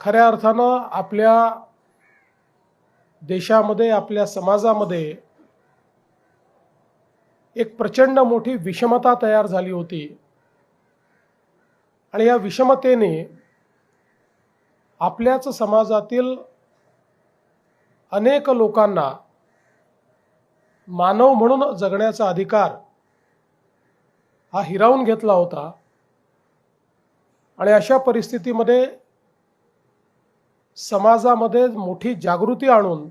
खऱ्या अर्थानं आपल्या देशामध्ये, आपल्या समाजामध्ये एक प्रचंड मोठी विषमता तयार झाली होती आणि या विषमतेने आपल्याच समाजातील अनेक लोकांना मानव म्हणून जगण्याचा अधिकार हा हिरावून घेतला होता। आणि अशा परिस्थितीमध्ये समाजामध्ये मोठी जागृती आणून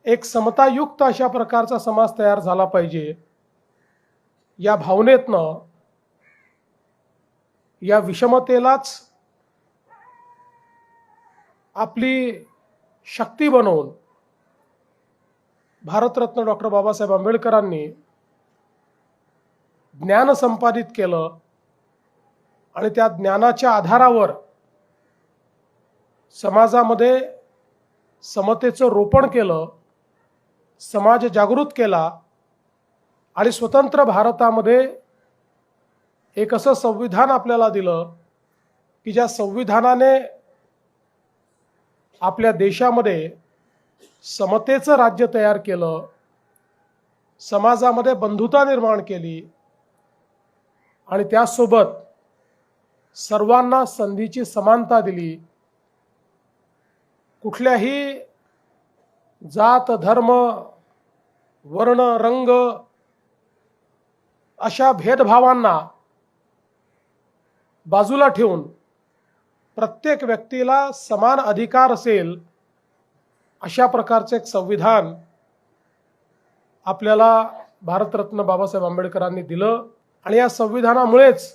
एक समतायुक्त अशा प्रकारचा समाज तयार झाला पाहिजे या भावनेतनं या विषमतेलाच आपली शक्ती बनवून भारतरत्न डॉक्टर बाबासाहेब आंबेडकरांनी ज्ञान संपादित केलं आणि त्या ज्ञानाच्या आधारावर समाजामध्ये समतेचं रोपण केलं, समाज जागृत केला आणि स्वतंत्र भारतामध्ये एक असं संविधान आपल्याला दिलं की ज्या संविधानाने आपल्या देशामध्ये समतेचं राज्य तयार केलं, समाजामध्ये बंधुता निर्माण केली आणि त्यासोबत सर्वांना संधीची समानता दिली। कुठल्याही जात, धर्म, वर्ण, रंग अशा भेदभावांना बाजूला ठेवून प्रत्येक व्यक्तीला समान अधिकार असेल अशा प्रकारचे एक संविधान आपल्याला भारतरत्न बाबासाहेब आंबेडकरांनी दिलं। आणि या संविधानामुळेच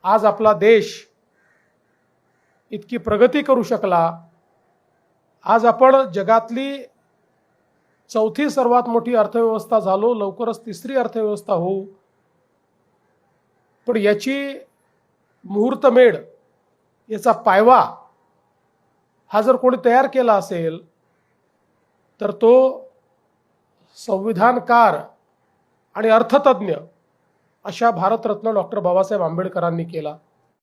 आज आपला देश इतकी प्रगती करू शकला। आज आपण जगातली चौथी सर्वात मोठी अर्थव्यवस्था झालो, लवकरच तिसरी अर्थव्यवस्था होऊ। पण याची मुहूर्तमेढ, याचा पायवा हा जर कोणी तयार केला असेल तर तो संविधानकार आणि अर्थतज्ञ अशा भारतरत्न डॉक्टर बाबासाहेब आंबेडकरांनी केला।